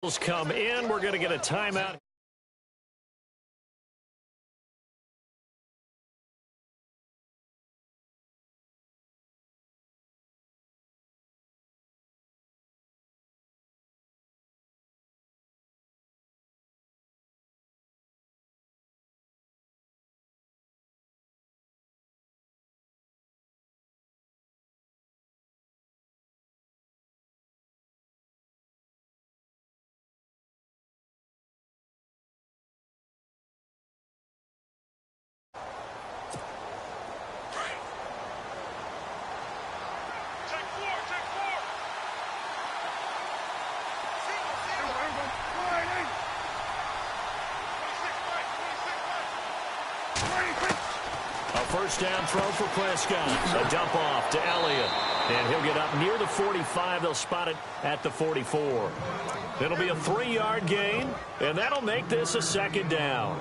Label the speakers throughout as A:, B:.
A: Come in. We're going to get a timeout. First down throw for Prescott. A dump off to Elliott. And he'll get up near the 45. They'll spot it at the 44. It'll be a 3-yard gain, and that'll make this a second down.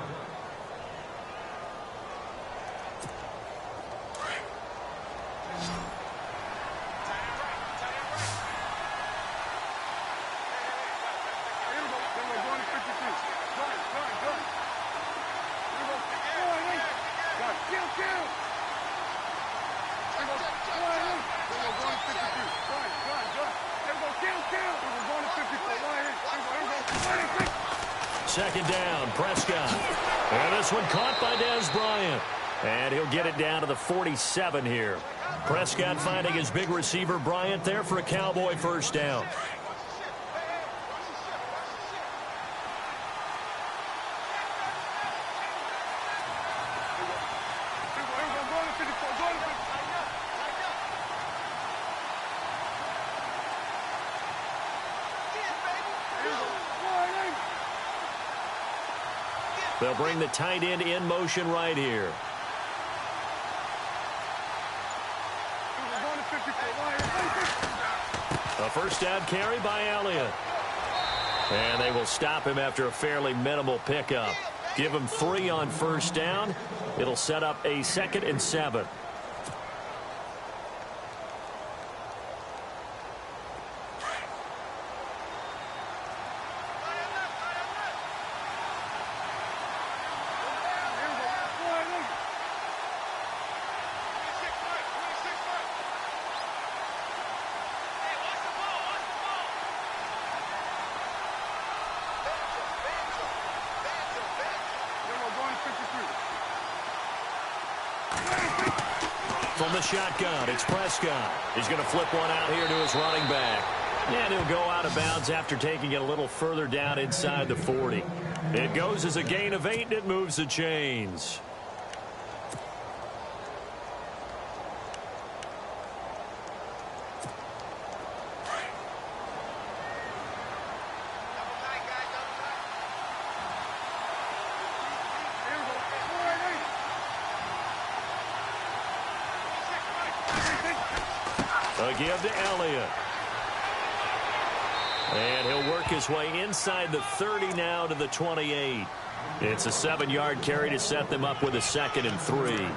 A: Second down, Prescott. And this one caught by Dez Bryant. And he'll get it down to the 47 here. Prescott finding his big receiver Bryant there for a Cowboy first down. They'll bring the tight end in motion right here. A first down carry by Elliott. And they will stop him after a fairly minimal pickup. Give him 3 on first down. It'll set up a 2nd and 7. From the shotgun, it's Prescott. He's going to flip one out here to his running back. And he'll go out of bounds after taking it a little further down inside the 40. It goes as a gain of 8, and it moves the chains. A give to Elliott. And he'll work his way inside the 30 now to the 28. It's a 7-yard carry to set them up with a 2nd and 3.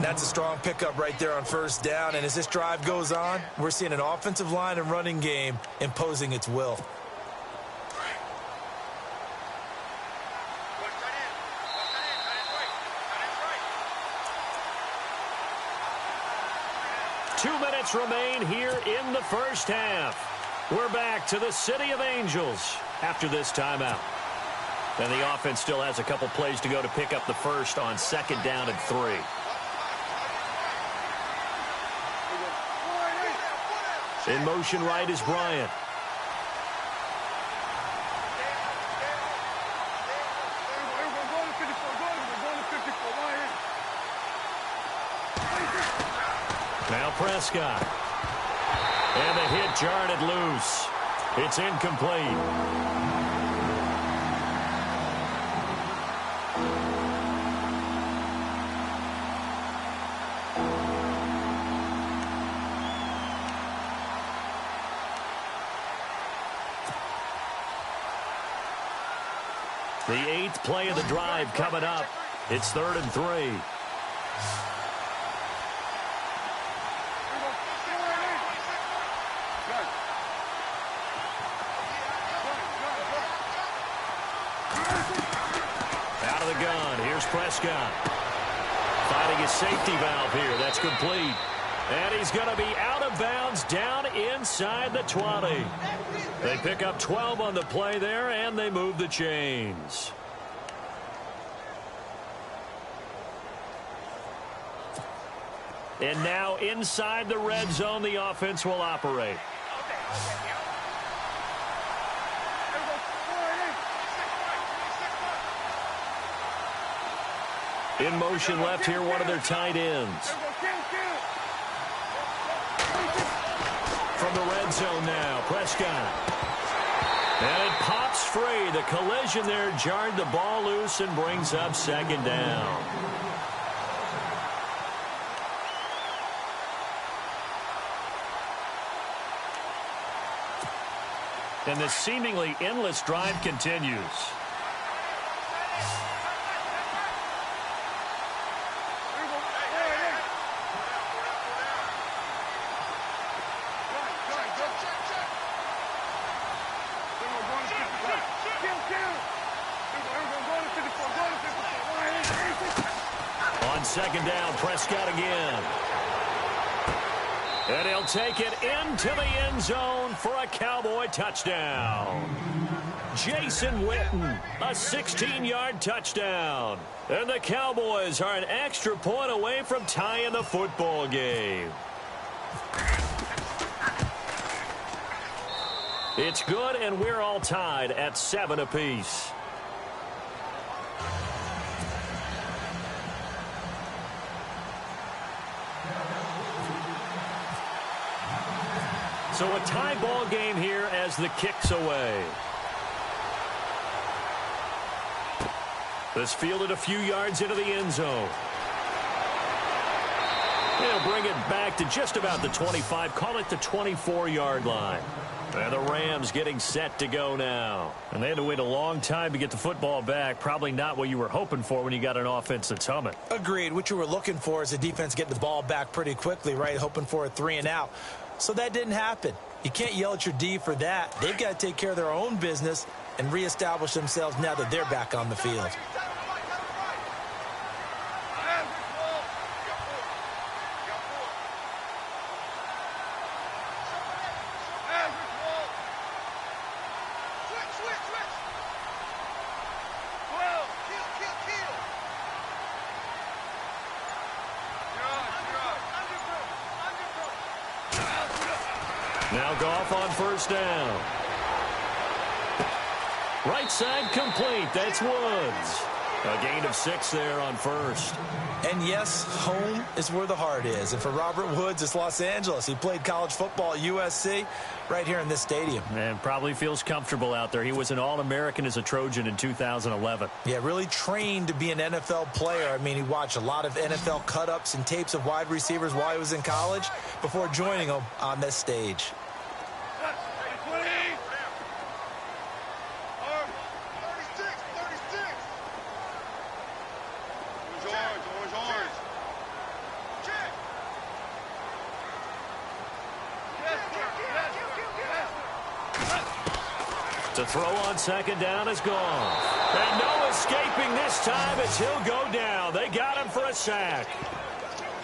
B: That's a strong pickup right there on first down. And as this drive goes on, we're seeing an offensive line and running game imposing its will.
A: Remain here in the first half. We're back to the City of Angels after this timeout. And the offense still has a couple plays to go to pick up the first on 2nd down and 3. In motion right is Bryant. Now Prescott. And the hit jarred it loose. It's incomplete. The 8th play of the drive coming up. It's 3rd and 3. the gun. Here's Prescott. Finding his safety valve here. That's complete. And he's going to be out of bounds down inside the 20. They pick up 12 on the play there, and they move the chains. And now inside the red zone, the offense will operate. In motion left here, one of their tight ends. From the red zone now, Prescott. And it pops free. The collision there jarred the ball loose and brings up second down. And the seemingly endless drive continues. On second down, Prescott again. And he'll take it into the end zone for a Cowboy touchdown. Jason Witten, a 16-yard touchdown. And the Cowboys are an extra point away from tying the football game. It's good, and we're all tied at 7 apiece. So a tie ball game here as the kick's away. This fielded a few yards into the end zone. They'll bring it back to just about the 25. Call it the 24-yard line. And the Rams getting set to go now. And they had to wait a long time to get the football back. Probably not what you were hoping for when you got an offense that's humming.
B: Agreed. What you were looking for is a defense getting the ball back pretty quickly, right? Hoping for a 3-and-out. So that didn't happen. You can't yell at your D for that. They've got to take care of their own business and reestablish themselves now that they're back on the field.
A: Now Goff on first down. Right side complete. That's Woods. A gain of 6 there on first.
B: And yes, home is where the heart is. And for Robert Woods, it's Los Angeles. He played college football at USC right here in this stadium.
A: And probably feels comfortable out there. He was an All-American as a Trojan in 2011.
B: Yeah, really trained to be an NFL player. I mean, he watched a lot of NFL cut-ups and tapes of wide receivers while he was in college before joining them on this stage.
A: To throw on second down is gone. And no escaping this time as he'll go down. They got him for a sack.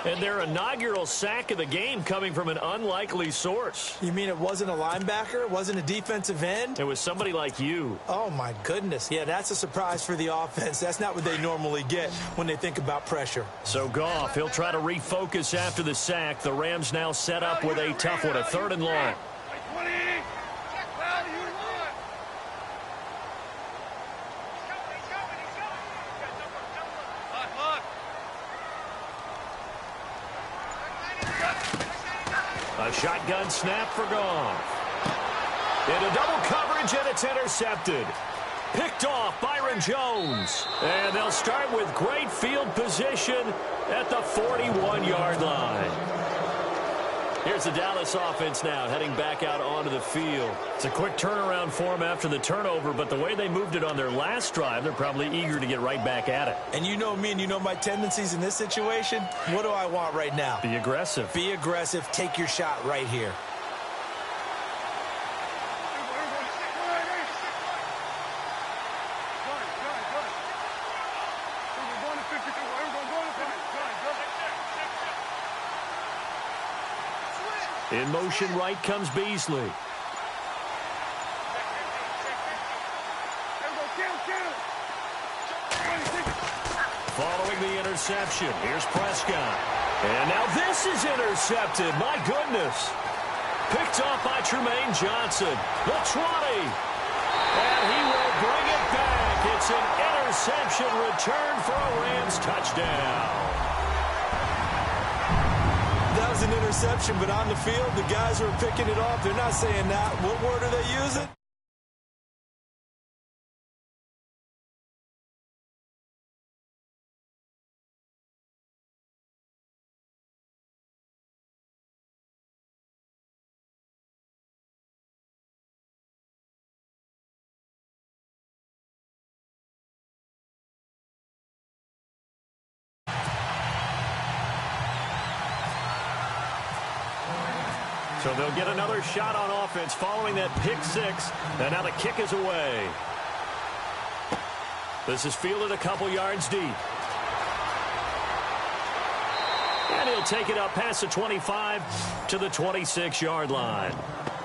A: And their inaugural sack of the game coming from an unlikely source.
B: You mean it wasn't a linebacker? It wasn't a defensive end?
A: It was somebody like you.
B: Oh, my goodness. Yeah, that's a surprise for the offense. That's not what they normally get when they think about pressure.
A: So Goff, he'll try to refocus after the sack. The Rams now set up with a tough one, a 3rd and long. A shotgun snap for Goff. Into double coverage, and it's intercepted. Picked off Byron Jones. And they'll start with great field position at the 41-yard line. Here's the Dallas offense now heading back out onto the field. It's a quick turnaround for them after the turnover, but the way they moved it on their last drive, they're probably eager to get right back at it.
B: And you know me and you know my tendencies in this situation. What do I want right now?
A: Be aggressive.
B: Be aggressive. Take your shot right here.
A: In motion right comes Beasley. Following the interception, here's Prescott. And now this is intercepted. My goodness. Picked off by Tremaine Johnson. The 20. And he will bring it back. It's an interception return for a Rams touchdown.
B: That was an interception, but on the field, the guys who are picking it off, they're not saying that. What word are they using?
A: So they'll get another shot on offense following that pick six. And now the kick is away. This is fielded a couple yards deep. And he'll take it up past the 25 to the 26-yard line.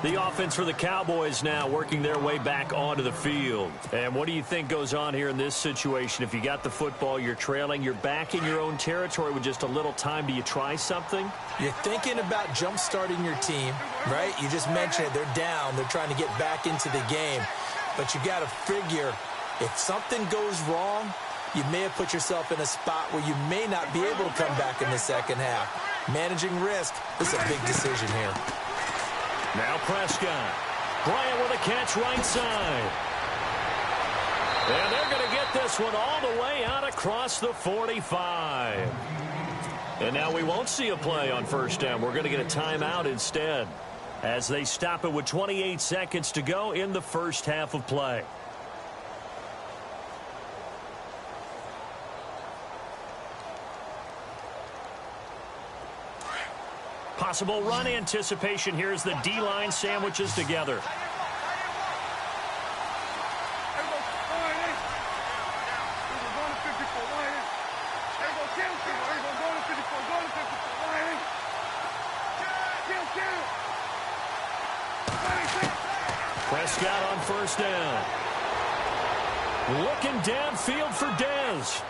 A: The offense for the Cowboys now working their way back onto the field. And what do you think goes on here in this situation? If you got the football, you're trailing, you're back in your own territory with just a little time. Do you try something?
B: You're thinking about jump-starting your team, right? You just mentioned it. They're down. They're trying to get back into the game. But you got to figure if something goes wrong, you may have put yourself in a spot where you may not be able to come back in the second half. Managing risk is a big decision here.
A: Now Prescott. Bryant with a catch right side. And they're going to get this one all the way out across the 45. And now we won't see a play on first down. We're going to get a timeout instead as they stop it with 28 seconds to go in the first half of play. Possible run anticipation here as the D-line sandwiches together. Prescott on first down. Looking downfield for Dez.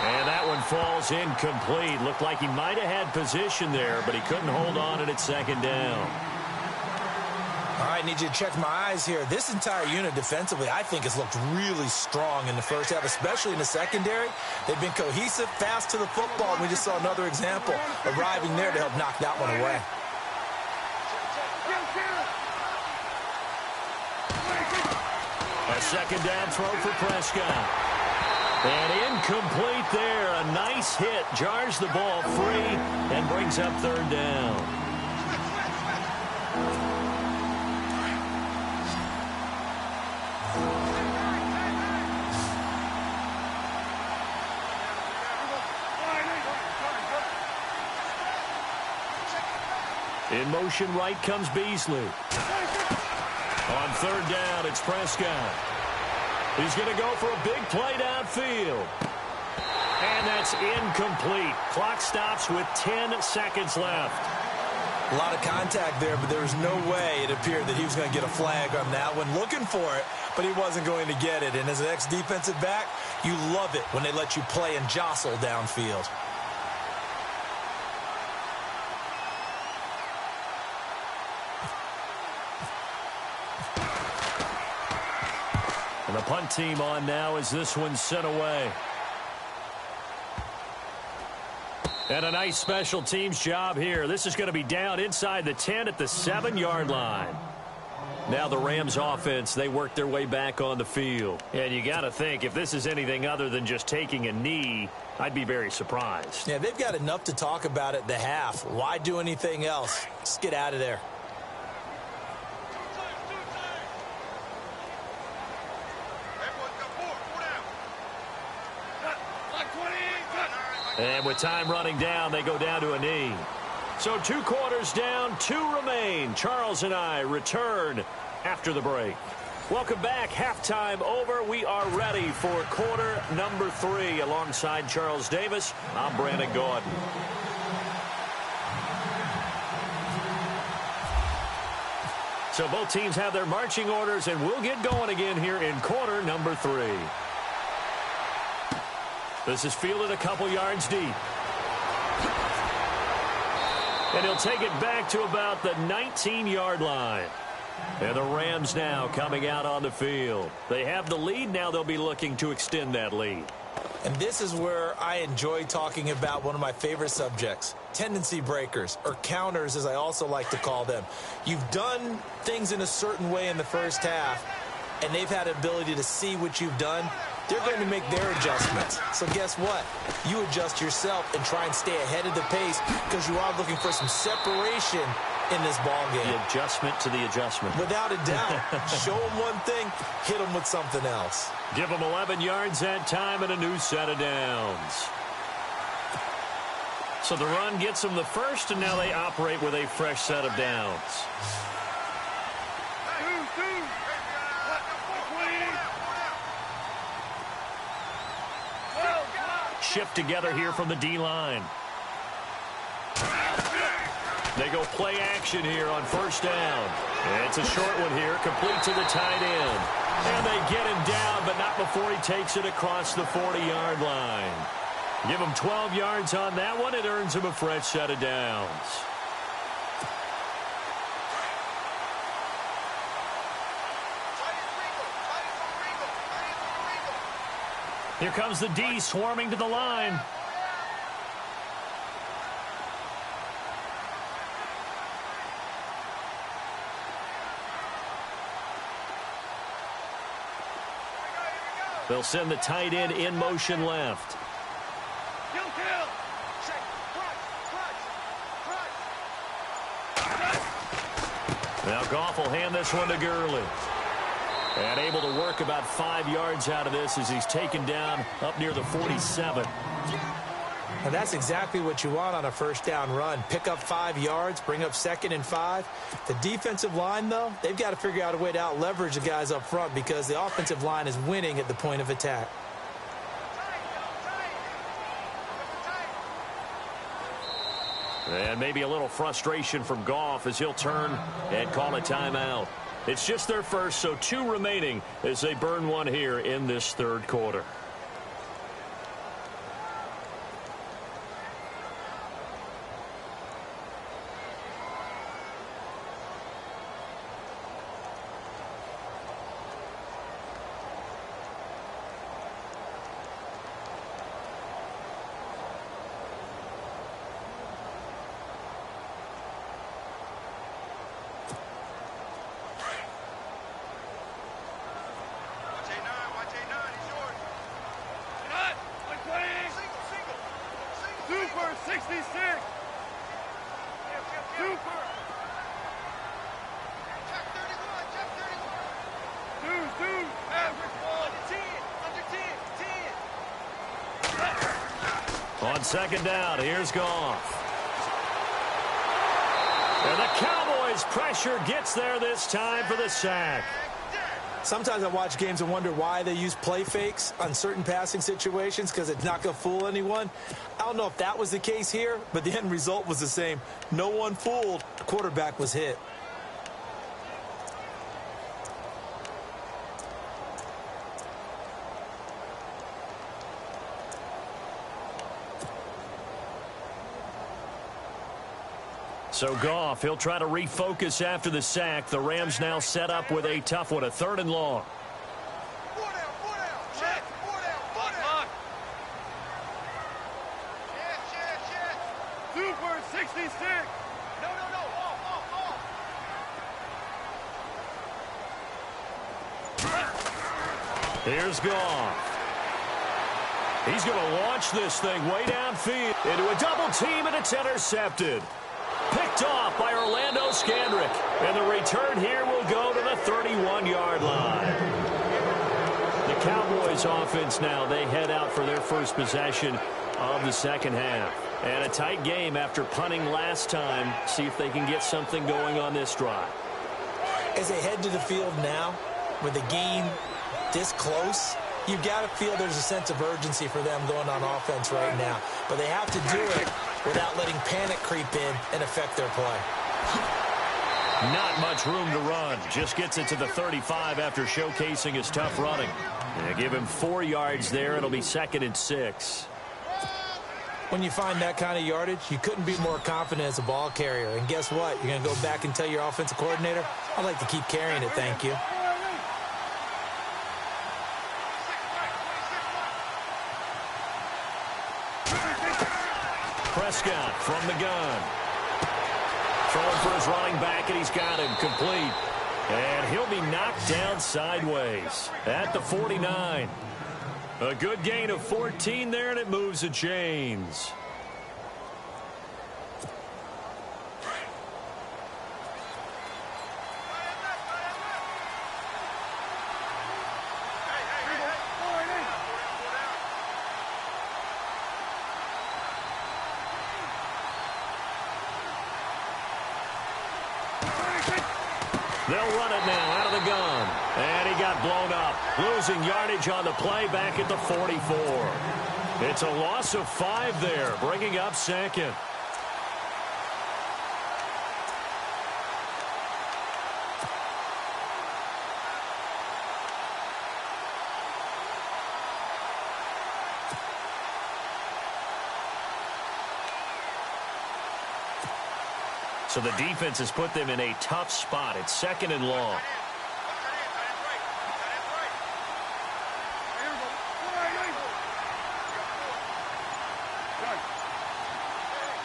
A: And that one falls incomplete. Looked like he might have had position there, but he couldn't hold on at second down.
B: All right, need you to check my eyes here. This entire unit defensively, I think, has looked really strong in the first half, especially in the secondary. They've been cohesive, fast to the football, and we just saw another example arriving there to help knock that one away.
A: A second down throw for Prescott. And incomplete there. A nice hit. Jars the ball free and brings up third down. In motion right comes Beasley. On third down, it's Prescott. He's going to go for a big play downfield. And that's incomplete. Clock stops with 10 seconds left.
B: A lot of contact there, but there was no way it appeared that he was going to get a flag on that one. Looking for it, but he wasn't going to get it. And as an ex-defensive back, you love it when they let you play and jostle downfield.
A: And the punt team on now as this one's sent away. And a nice special teams job here. This is going to be down inside the 10 at the 7-yard line. Now the Rams offense, they work their way back on the field. And you got to think, if this is anything other than just taking a knee, I'd be very surprised.
B: Yeah, they've got enough to talk about at the half. Why do anything else? Just get out of there.
A: And with time running down, they go down to a knee. So 2 quarters down, 2 remain. Charles and I return after the break. Welcome back. Halftime over. We are ready for quarter number 3. Alongside Charles Davis, I'm Brandon Gordon. So both teams have their marching orders, and we'll get going again here in quarter number 3. This is fielded a couple yards deep. And he'll take it back to about the 19-yard line. And the Rams now coming out on the field. They have the lead. Now they'll be looking to extend that lead.
B: And this is where I enjoy talking about one of my favorite subjects, tendency breakers, or counters as I also like to call them. You've done things in a certain way in the first half, and they've had an ability to see what you've done. They're going to make their adjustments. So guess what? You adjust yourself and try and stay ahead of the pace because you are looking for some separation in this ball game.
A: The adjustment to the adjustment.
B: Without a doubt. Show them one thing, hit them with something else.
A: Give them 11 yards that time and a new set of downs. So the run gets them the first, and now they operate with a fresh set of downs. Shift together here from the D-line. They go play action here on first down. It's a short one here, complete to the tight end. And they get him down, but not before he takes it across the 40-yard line. Give him 12 yards on that one. It earns him a fresh set of downs. Here comes the D swarming to the line. They'll send the tight end in motion left. Now Goff will hand this one to Gurley. And able to work about 5 yards out of this as he's taken down up near the 47.
B: And that's exactly what you want on a first down run. Pick up 5 yards, bring up 2nd and 5. The defensive line, though, they've got to figure out a way to out-leverage the guys up front because the offensive line is winning at the point of attack.
A: And maybe a little frustration from Goff as he'll turn and call a timeout. It's just their first, so 2 remaining as they burn one here in this third quarter. On second down, here's Goff. And the Cowboys' pressure gets there this time for the sack.
B: Sometimes I watch games and wonder why they use play fakes on certain passing situations because it's not going to fool anyone. I don't know if that was the case here, but the end result was the same. No one fooled. The quarterback was hit.
A: So Goff, he'll try to refocus after the sack. The Rams now set up with a tough one, a 3rd and long.
C: Super 66. No.
A: Here's Goff. He's going to launch this thing way downfield into a double team, and it's intercepted. Picked off by Orlando Scandrick. And the return here will go to the 31-yard line. The Cowboys offense now, they head out for their first possession of the second half. And a tight game after punting last time. See if they can get something going on this drive.
B: As they head to the field now, with the game this close, you've got to feel there's a sense of urgency for them going on offense right now. But they have to do it without letting panic creep in and affect their play.
A: Not much room to run. Just gets it to the 35 after showcasing his tough running. Give him 4 yards there. It'll be 2nd and 6.
B: When you find that kind of yardage, you couldn't be more confident as a ball carrier. And guess what? You're going to go back and tell your offensive coordinator, I'd like to keep carrying it, thank you.
A: Prescott from the gun. Throwing for his running back, and he's got him complete. And he'll be knocked down sideways at the 49. A good gain of 14 there, and it moves the chains. They'll run it now out of the gun. And he got blown up. Losing yardage on the play back at the 44. It's a loss of 5 there, bringing up 2nd. So the defense has put them in a tough spot. It's 2nd and long.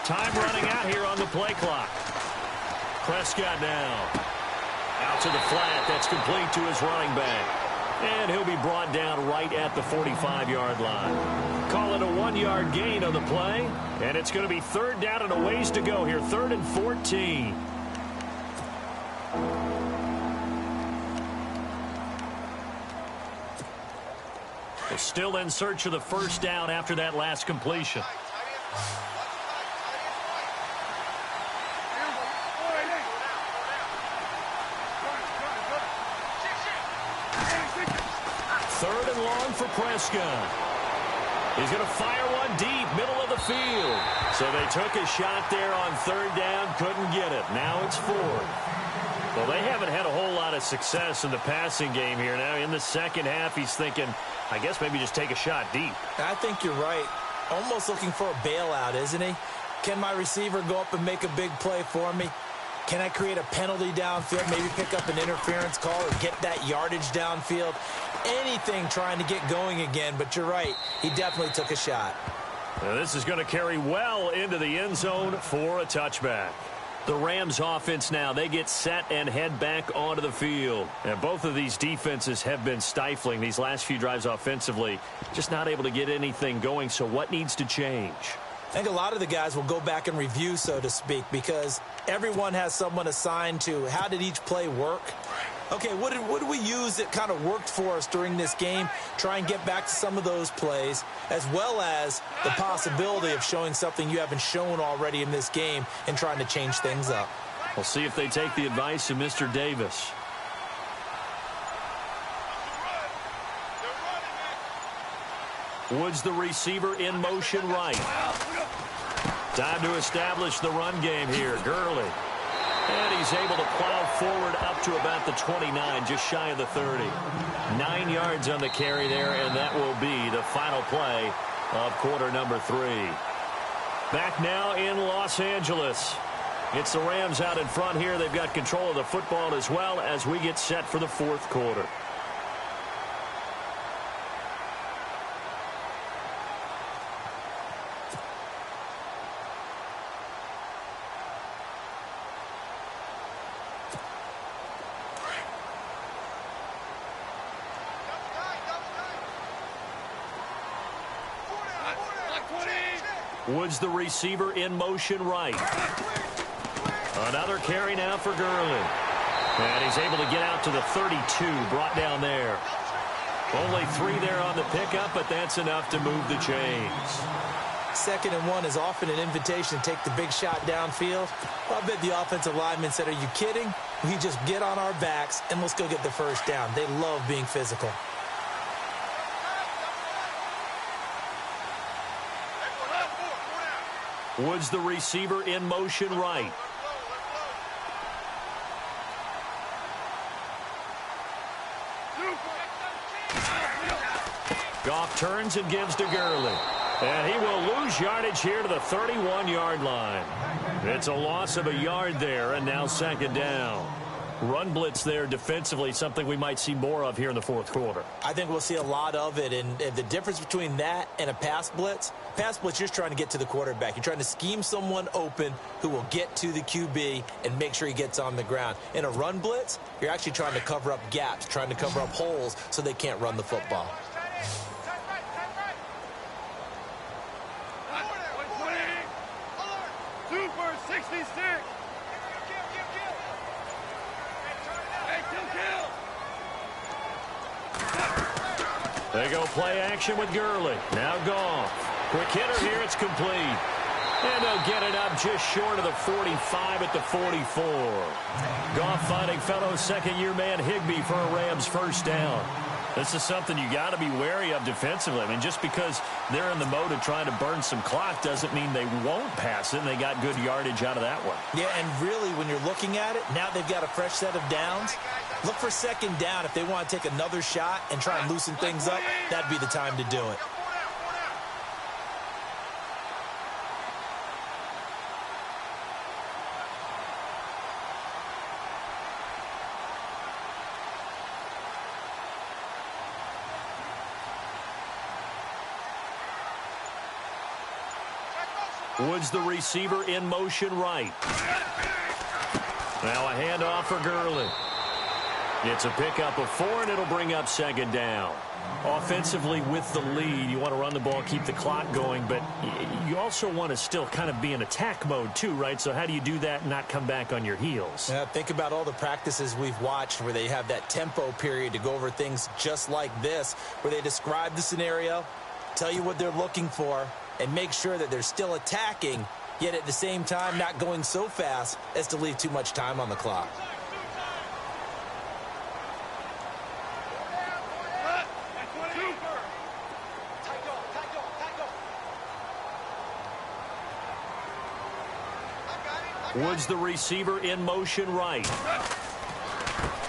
A: Time running out here on the play clock. Prescott now. Out to the flat. That's complete to his running back. And he'll be brought down right at the 45-yard line. Call it a 1-yard gain on the play. And it's going to be 3rd down and a ways to go here. 3rd and 14. They're still in search of the 1st down after that last completion. For Prescott. He's going to fire one deep, middle of the field. So they took a shot there on 3rd down, couldn't get it. Now it's 4th. Well, they haven't had a whole lot of success in the passing game here. Now in the 2nd half, he's thinking, I guess maybe just take a shot deep.
B: I think you're right. Almost looking for a bailout, isn't he? Can my receiver go up and make a big play for me? Can I create a penalty downfield, maybe pick up an interference call or get that yardage downfield? Anything trying to get going again, but you're right. He definitely took a shot.
A: Now this is going to carry well into the end zone for a touchback. The Rams offense now, they get set and head back onto the field. And both of these defenses have been stifling these last few drives offensively. Just not able to get anything going, so what needs to change?
B: I think a lot of the guys will go back and review, so to speak, because everyone has someone assigned to how did each play work. Okay, what did we use that kind of worked for us during this game? Try and get back to some of those plays, as well as the possibility of showing something you haven't shown already in this game and trying to change things up.
A: We'll see if they take the advice of Mr. Davis. Woods, the receiver, in motion right. Time to establish the run game here. Gurley. And he's able to plow forward up to about the 29, just shy of the 30. 9 yards on the carry there, and that will be the final play of quarter number 3. Back now in Los Angeles. It's the Rams out in front here. They've got control of the football as well as we get set for the 4th quarter. Woods, the receiver, in motion right. Another carry now for Gurley. And he's able to get out to the 32, brought down there. Only 3 there on the pickup, but that's enough to move the chains.
B: 2nd and 1 is often an invitation to take the big shot downfield. Well, I bet the offensive lineman said, are you kidding? We just get on our backs and let's go get the 1st down. They love being physical.
A: Woods, the receiver, in motion right. Goff turns and gives to Gurley. And he will lose yardage here to the 31-yard line. It's a loss of a yard there, and now second down. Run blitz there defensively, something we might see more of here in the fourth quarter.
B: I think we'll see a lot of it, and the difference between that and a pass blitz, you're just trying to get to the quarterback. You're trying to scheme someone open who will get to the QB and make sure he gets on the ground. In a run blitz, you're actually trying to cover up gaps, trying to cover up holes so they can't run the football.
C: Super 66.
A: They go play action with Gurley. Now Goff. Quick hitter here. It's complete. And they'll get it up just short of the 45 at the 44. Goff finding fellow second-year man Higbee for a Rams first down. This is something you got to be wary of defensively. I mean, just because they're in the mode of trying to burn some clock doesn't mean they won't pass it, and they got good yardage out of that one.
B: Yeah, and really, when you're looking at it, now they've got a fresh set of downs. Look for second down. If they want to take another shot and try and loosen things up, that'd be the time to do it.
A: Woods the receiver in motion right. Now a handoff for Gurley. It's a pickup of 4, and it'll bring up second down. Offensively with the lead, you want to run the ball, keep the clock going, but you also want to still kind of be in attack mode too, right? So how do you do that and not come back on your heels?
B: Yeah, think about all the practices we've watched where they have that tempo period to go over things just like this, where they describe the scenario, tell you what they're looking for, and make sure that they're still attacking, yet at the same time not going so fast as to leave too much time on the clock.
A: Woods the receiver in motion right.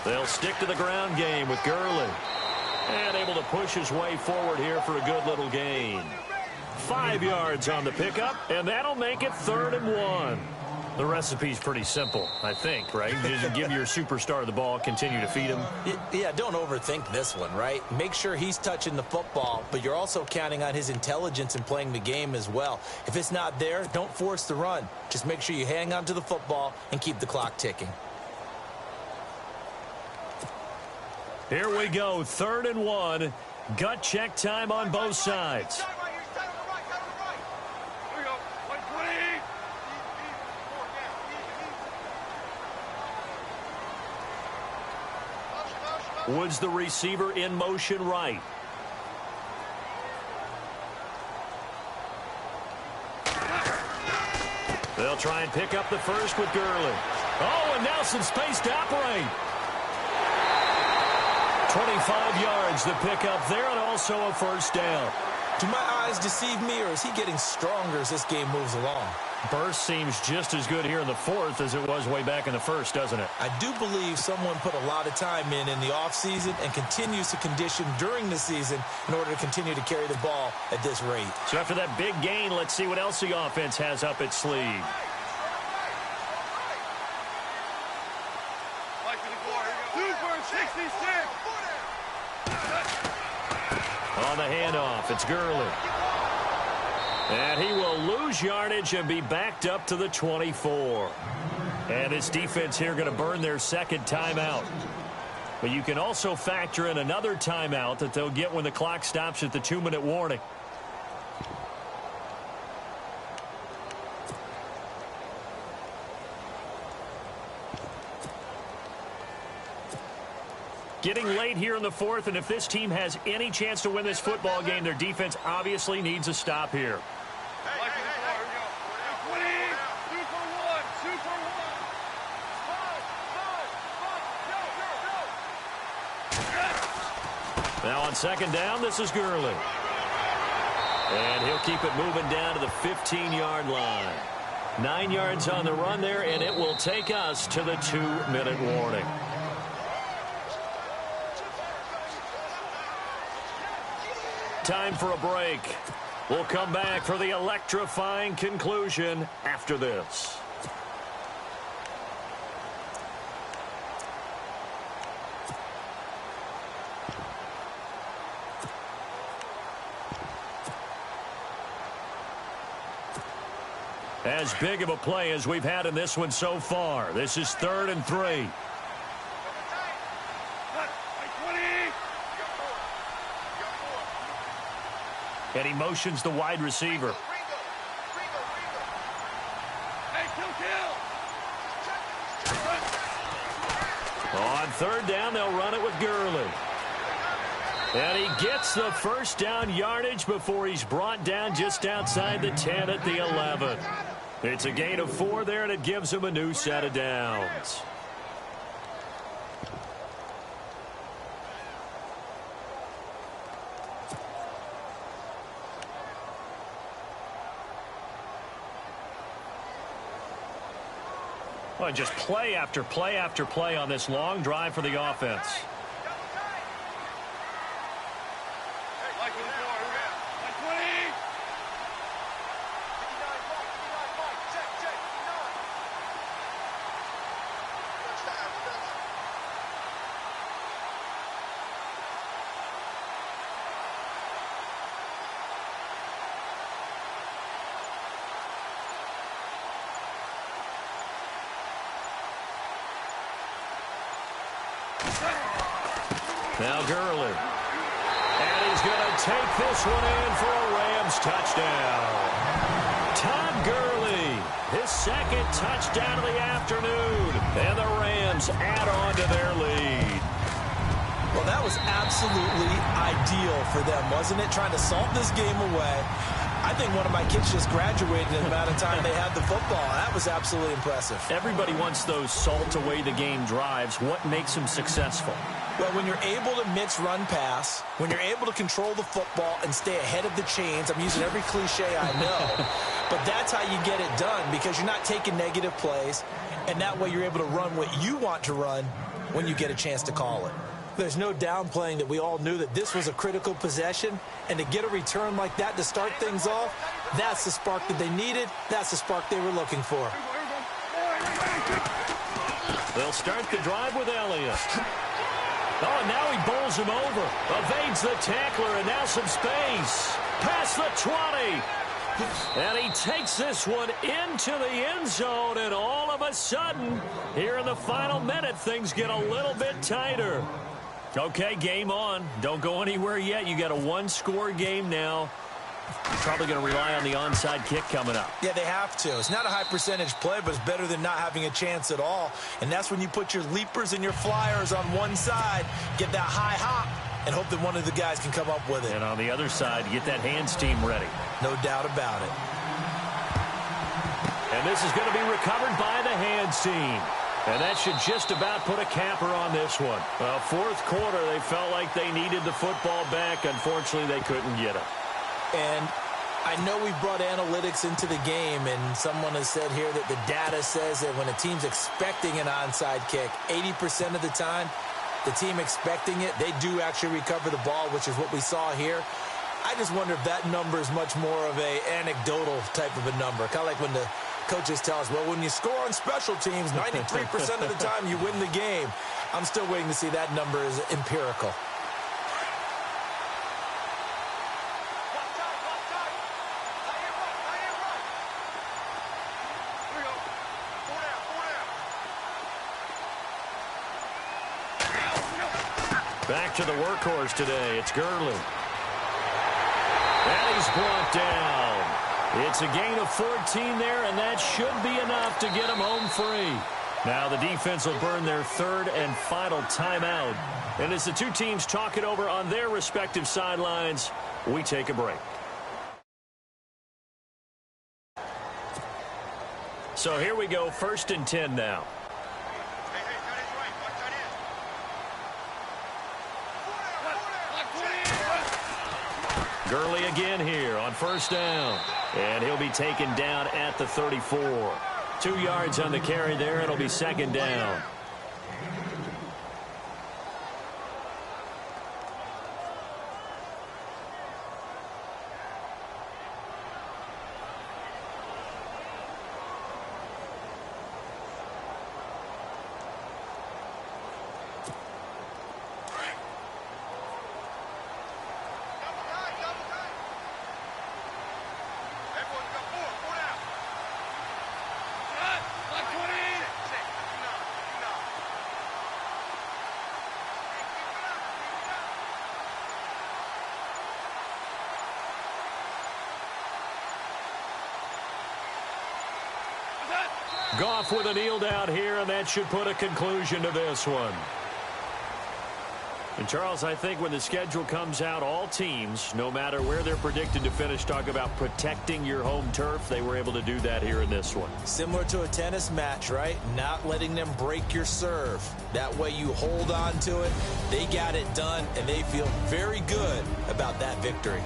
A: They'll stick to the ground game with Gurley. And able to push his way forward here for a good little gain. 5 yards on the pickup, and that'll make it 3rd and 1. The recipe's pretty simple, I think, right? Just give your superstar the ball, continue to feed him.
B: Yeah, don't overthink this one, right? Make sure he's touching the football, but you're also counting on his intelligence in playing the game as well. If it's not there, don't force the run. Just make sure you hang on to the football and keep the clock ticking.
A: Here we go, 3rd and 1. Gut check time on both sides. Woods the receiver in motion right. They'll try and pick up the first with Gurley. Oh, and now some space to operate. 25 yards the pickup there, and also a first down.
B: Do my eyes deceive me, or is he getting stronger as this game moves along?
A: Burst seems just as good here in the 4th as it was way back in the 1st, doesn't it?
B: I do believe someone put a lot of time in the offseason and continues to condition during the season in order to continue to carry the ball at this rate.
A: So after that big gain, let's see what else the offense has up its sleeve. On the handoff, it's Gurley. And he will lose yardage and be backed up to the 24. And this defense here going to burn their second timeout. But you can also factor in another timeout that they'll get when the clock stops at the 2-minute warning. Getting late here in the 4th, and if this team has any chance to win this football game, their defense obviously needs a stop here. Now on second down, this is Gurley. And he'll keep it moving down to the 15-yard line. 9 yards on the run there, and it will take us to the 2-minute warning. Time for a break. We'll come back for the electrifying conclusion after this. As big of a play as we've had in this one so far. This is 3rd and 3. And he motions the wide receiver. On 3rd down, they'll run it with Gurley. And he gets the first down yardage before he's brought down just outside the 10 at the 11. It's a gain of 4 there, and it gives him a new set of downs. Well, just play after play after play on this long drive for the offense. Now Gurley. And he's going to take this one in for a Rams touchdown. Todd Gurley, his 2nd touchdown of the afternoon. And the Rams add on to their lead.
B: Well, that was absolutely ideal for them, wasn't it? Trying to salt this game away. I think one of my kids just graduated in the amount of time they had the football. That was absolutely impressive.
A: Everybody wants those salt away the game drives. What makes them successful?
B: Well, when you're able to mix run pass, when you're able to control the football and stay ahead of the chains, I'm using every cliche I know, but that's how you get it done because you're not taking negative plays, and that way you're able to run what you want to run when you get a chance to call it. There's no downplaying that we all knew that this was a critical possession, and to get a return like that to start things off, that's the spark that they needed. That's the spark they were looking for.
A: They'll start the drive with Elliott. Oh, and now he bowls him over. Evades the tackler, and now some space. Past the 20. And he takes this one into the end zone, and all of a sudden, here in the final minute, things get a little bit tighter. Okay, game on. Don't go anywhere yet. You got a one-score game now. Probably going to rely on the onside kick coming up.
B: Yeah, they have to. It's not a high-percentage play, but it's better than not having a chance at all. And that's when you put your leapers and your flyers on one side, get that high hop, and hope that one of the guys can come up with it.
A: And on the other side, get that hands team ready.
B: No doubt about it.
A: And this is going to be recovered by the hands team. And that should just about put a capper on this one. Well, 4th quarter, they felt like they needed the football back. Unfortunately, they couldn't get it.
B: And I know we brought analytics into the game, and someone has said here that the data says that when a team's expecting an onside kick, 80% of the time, the team expecting it, they do actually recover the ball, which is what we saw here. I just wonder if that number is much more of a anecdotal type of a number. Kind of like when the coaches tell us, well, when you score on special teams, 93% of the time you win the game. I'm still waiting to see that number is empirical.
A: Back to the workhorse today. It's Gurley. And he's brought down. It's a gain of 14 there, and that should be enough to get him home free. Now the defense will burn their 3rd and final timeout. And as the two teams talk it over on their respective sidelines, we take a break. So here we go, 1st and 10 now. Gurley again here on 1st down. And he'll be taken down at the 34. 2 yards on the carry there. It'll be 2nd down. Goff with a kneel down here, and that should put a conclusion to this one. And, Charles, I think when the schedule comes out, all teams, no matter where they're predicted to finish, talk about protecting your home turf. They were able to do that here in this one.
B: Similar to a tennis match, right? Not letting them break your serve. That way you hold on to it. They got it done, and they feel very good about that victory.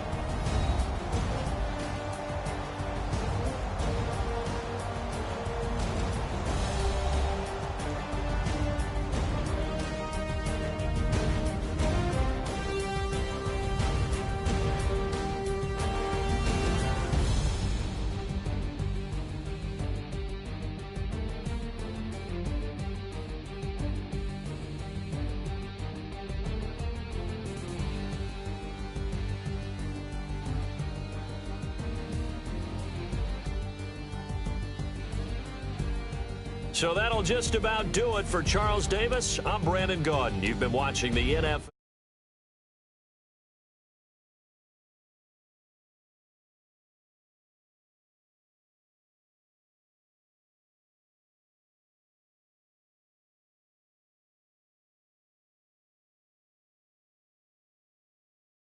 A: So that'll just about do it for Charles Davis. I'm Brandon Gaudin. You've been watching the NFL.